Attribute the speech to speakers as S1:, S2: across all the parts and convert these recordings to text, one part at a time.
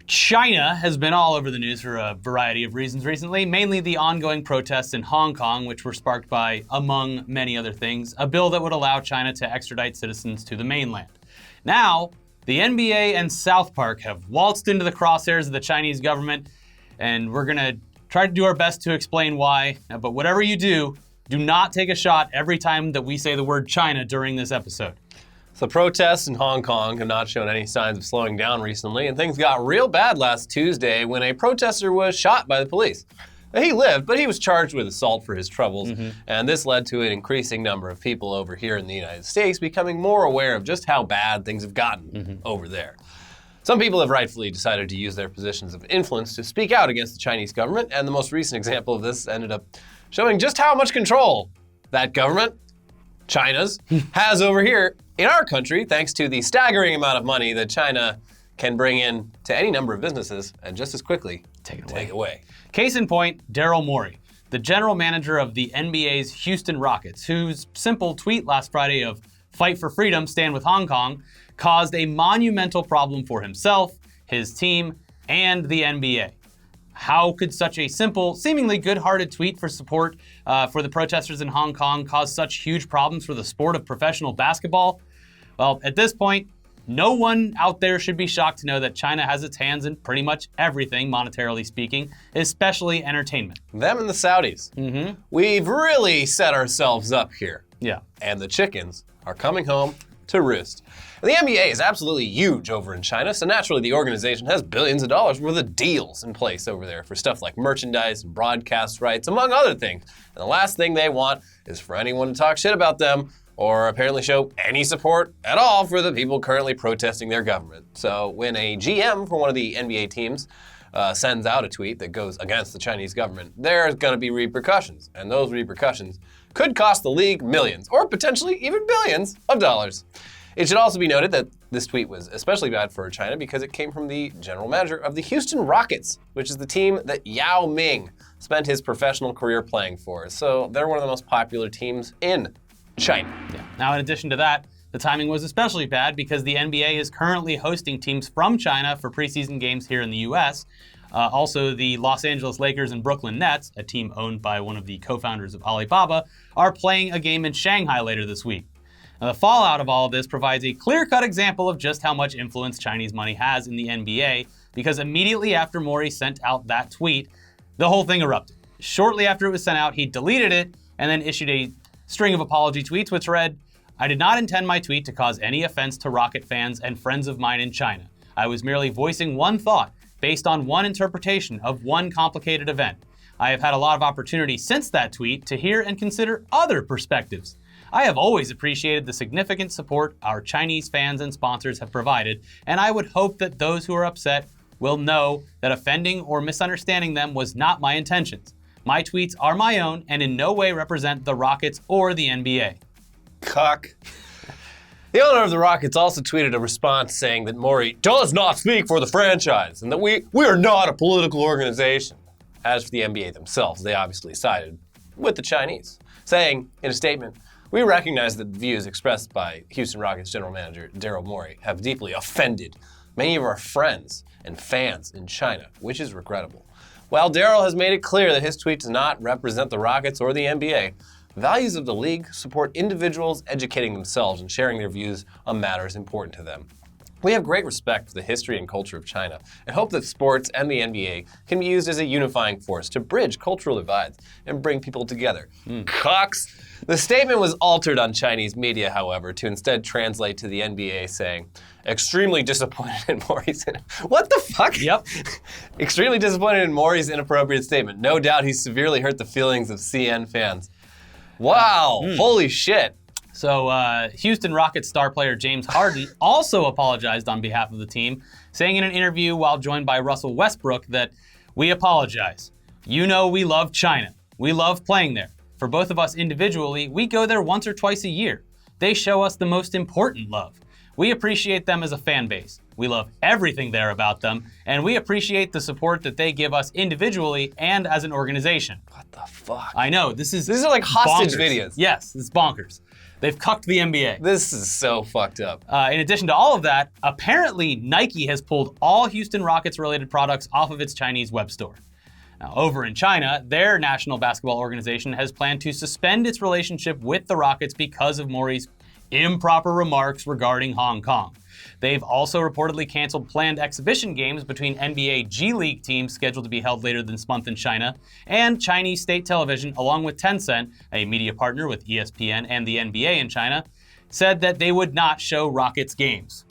S1: China has been all over the news for a variety of reasons recently, mainly the ongoing protests in Hong Kong, which were sparked by, among many other things, a bill that would allow China to extradite citizens to the mainland. Now, the NBA and South Park have waltzed into the crosshairs of the Chinese government, and we're going to try to do our best to explain why. But whatever you do not take a shot every time that we say the word China during this episode.
S2: The protests in Hong Kong have not shown any signs of slowing down recently, and things got real bad last Tuesday when a protester was shot by the police. He lived, but he was charged with assault for his troubles, and this led to an increasing number of people over here in the United States becoming more aware of just how bad things have gotten over there. Some people have rightfully decided to use their positions of influence to speak out against the Chinese government, and the most recent example of this ended up showing just how much control that government, China's, has over here in our country, thanks to the staggering amount of money that China can bring in to any number of businesses and just as quickly take it away.
S1: Case in point, Daryl Morey, the general manager of the NBA's Houston Rockets, whose simple tweet last Friday of "Fight for freedom, stand with Hong Kong" caused a monumental problem for himself, his team, and the NBA. How could such a simple, seemingly good-hearted tweet for support for the protesters in Hong Kong cause such huge problems for the sport of professional basketball? Well, at this point, no one out there should be shocked to know that China has its hands in pretty much everything, monetarily speaking, especially entertainment.
S2: Them and the Saudis. We've really set ourselves up here.
S1: Yeah.
S2: And the chickens are coming home to roost. And the NBA is absolutely huge over in China, so naturally the organization has billions of dollars worth of deals in place over there for stuff like merchandise and broadcast rights, among other things. And the last thing they want is for anyone to talk shit about them or apparently show any support at all for the people currently protesting their government. So when a GM for one of the NBA teams sends out a tweet that goes against the Chinese government, there's going to be repercussions. And those repercussions could cost the league millions or potentially even billions of dollars. It should also be noted that this tweet was especially bad for China because it came from the general manager of the Houston Rockets, which is the team that Yao Ming spent his professional career playing for. So they're one of the most popular teams in China.
S1: Yeah. Now, in addition to that, the timing was especially bad because the NBA is currently hosting teams from China for preseason games here in the U.S. Also, the Los Angeles Lakers and Brooklyn Nets, a team owned by one of the co-founders of Alibaba, are playing a game in Shanghai later this week. Now, the fallout of all of this provides a clear-cut example of just how much influence Chinese money has in the NBA, because immediately after Morey sent out that tweet, the whole thing erupted. Shortly after it was sent out, he deleted it and then issued a string of apology tweets, which read, "I did not intend my tweet to cause any offense to Rocket fans and friends of mine in China. I was merely voicing one thought based on one interpretation of one complicated event. I have had a lot of opportunity since that tweet to hear and consider other perspectives. I have always appreciated the significant support our Chinese fans and sponsors have provided, and I would hope that those who are upset will know that offending or misunderstanding them was not my intentions. My tweets are my own and in no way represent the Rockets or the NBA."
S2: Cuck. The owner of the Rockets also tweeted a response saying that Morey does not speak for the franchise and that we are not a political organization. As for the NBA themselves, they obviously sided with the Chinese, saying in a statement, "We recognize that the views expressed by Houston Rockets general manager Daryl Morey have deeply offended many of our friends and fans in China, which is regrettable. While Daryl has made it clear that his tweet does not represent the Rockets or the NBA, values of the league support individuals educating themselves and sharing their views on matters important to them. We have great respect for the history and culture of China and hope that sports and the NBA can be used as a unifying force to bridge cultural divides and bring people together." Cocks! The statement was altered on Chinese media, however, to instead translate to the NBA saying, "Extremely disappointed in Morey's..." What the fuck?
S1: Yep.
S2: "Extremely disappointed in Morey's inappropriate statement. No doubt he severely hurt the feelings of CN fans." Wow, holy shit.
S1: So Houston Rockets star player James Harden also apologized on behalf of the team, saying in an interview while joined by Russell Westbrook that, "We apologize. You know we love China. We love playing there. For both of us individually, we go there once or twice a year. They show us the most important love. We appreciate them as a fan base. We love everything there about them, and we appreciate the support that they give us individually and as an organization."
S2: What the fuck?
S1: I know, these
S2: are like hostage
S1: bonkers.
S2: videos.
S1: Yes, it's bonkers. They've cucked the NBA.
S2: This is so fucked up.
S1: In addition to all of that, apparently Nike has pulled all Houston Rockets-related products off of its Chinese web store. Now, over in China, their national basketball organization has planned to suspend its relationship with the Rockets because of Maury's improper remarks regarding Hong Kong. They've also reportedly canceled planned exhibition games between NBA G League teams scheduled to be held later this month in China, and Chinese state television, along with Tencent, a media partner with ESPN and the NBA in China, said that they would not show Rockets games.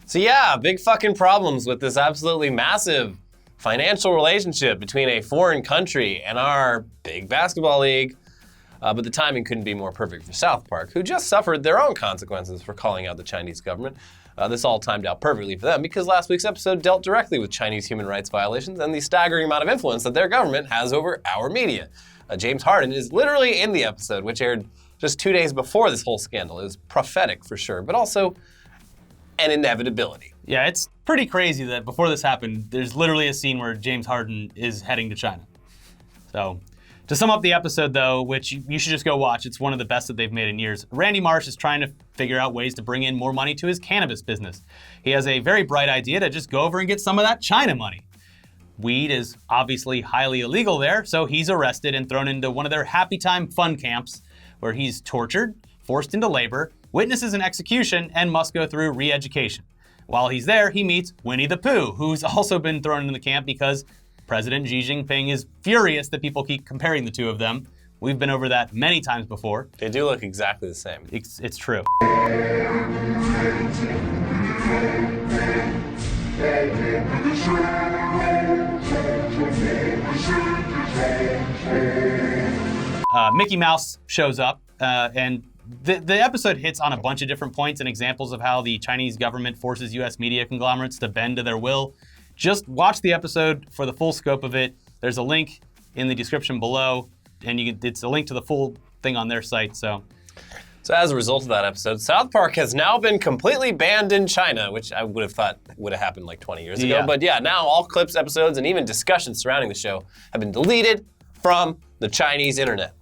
S2: So yeah, big fucking problems with this absolutely massive financial relationship between a foreign country and our big basketball league. But the timing couldn't be more perfect for South Park, who just suffered their own consequences for calling out the Chinese government. This all timed out perfectly for them because last week's episode dealt directly with Chinese human rights violations and the staggering amount of influence that their government has over our media. James Harden is literally in the episode, which aired just 2 days before this whole scandal. It was prophetic for sure, but also an inevitability.
S1: Yeah, it's pretty crazy that before this happened, there's literally a scene where James Harden is heading to China. So, to sum up the episode, though, which you should just go watch, it's one of the best that they've made in years, Randy Marsh is trying to figure out ways to bring in more money to his cannabis business. He has a very bright idea to just go over and get some of that China money. Weed is obviously highly illegal there, so he's arrested and thrown into one of their happy time fun camps where he's tortured, forced into labor, witnesses an execution, and must go through re-education. While he's there, he meets Winnie the Pooh, who's also been thrown into the camp because President Xi Jinping is furious that people keep comparing the two of them. We've been over that many times before.
S2: They do look exactly the same.
S1: It's true. Mickey Mouse shows up, and the episode hits on a bunch of different points and examples of how the Chinese government forces U.S. media conglomerates to bend to their will. Just watch the episode for the full scope of it. There's a link in the description below, and it's a link to the full thing on their site. So
S2: as a result of that episode, South Park has now been completely banned in China, which I would have thought would have happened like 20 years ago.
S1: Yeah.
S2: But yeah, now all clips, episodes, and even discussions surrounding the show have been deleted from the Chinese internet.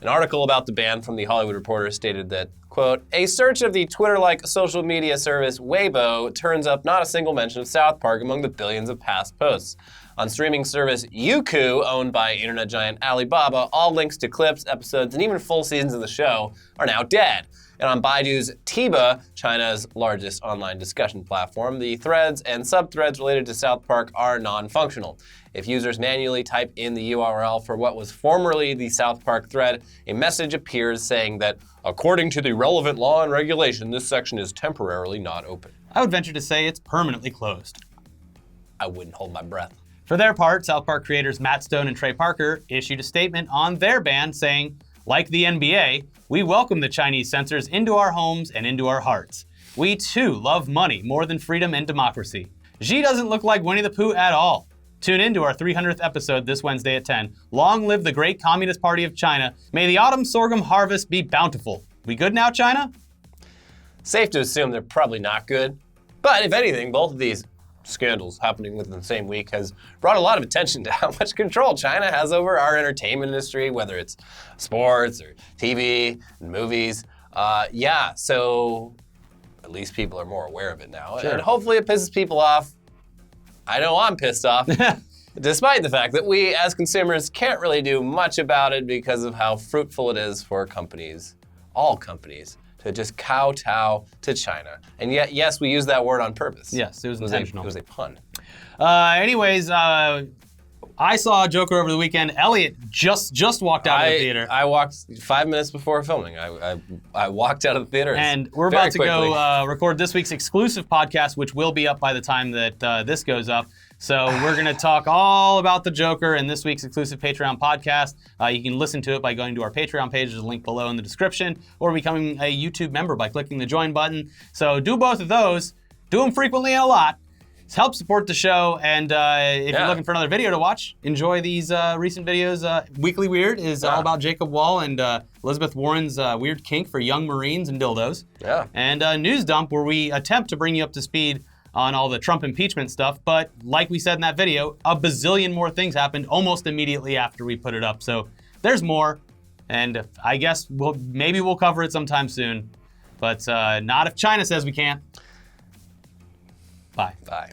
S2: An article about the ban from The Hollywood Reporter stated that, quote, a search of the Twitter-like social media service Weibo turns up not a single mention of South Park among the billions of past posts. On streaming service Youku, owned by internet giant Alibaba, all links to clips, episodes, and even full seasons of the show are now dead. And on Baidu's Tiba, China's largest online discussion platform, the threads and subthreads related to South Park are non-functional. If users manually type in the URL for what was formerly the South Park thread, a message appears saying that, according to the relevant law and regulation, this section is temporarily not open.
S1: I would venture to say it's permanently closed.
S2: I wouldn't hold my breath.
S1: For their part, South Park creators Matt Stone and Trey Parker issued a statement on their ban saying, like the NBA, we welcome the Chinese censors into our homes and into our hearts. We too love money more than freedom and democracy. Xi doesn't look like Winnie the Pooh at all. Tune in to our 300th episode this Wednesday at 10. Long live the great Communist Party of China. May the autumn sorghum harvest be bountiful. We good now, China?
S2: Safe to assume they're probably not good. But if anything, both of these scandals happening within the same week has brought a lot of attention to how much control China has over our entertainment industry, whether it's sports or TV and movies. So at least people are more aware of it now.
S1: Sure.
S2: And hopefully it pisses people off. I know I'm pissed off, despite the fact that we as consumers can't really do much about it because of how fruitful it is for companies, all companies, to just kowtow to China. And yet, yes, we use that word on purpose.
S1: Yes, it was intentional.
S2: It was a pun.
S1: I saw Joker over the weekend. Elliot just walked out of the theater.
S2: I walked 5 minutes before filming. I walked out of the theater.
S1: And we're about to go record this week's exclusive podcast, which will be up by the time that this goes up. So we're going to talk all about the Joker in this week's exclusive Patreon podcast. You can listen to it by going to our Patreon page. There's a link below in the description, or becoming a YouTube member by clicking the join button. So do both of those. Do them frequently and a lot. Help support the show, and if you're looking for another video to watch, enjoy these recent videos. Weekly Weird is all about Jacob Wall and Elizabeth Warren's weird kink for young Marines and dildos.
S2: Yeah.
S1: And News Dump, where we attempt to bring you up to speed on all the Trump impeachment stuff, but like we said in that video, a bazillion more things happened almost immediately after we put it up. So there's more. And I guess maybe we'll cover it sometime soon, but not if China says we can't. Bye.
S2: Bye.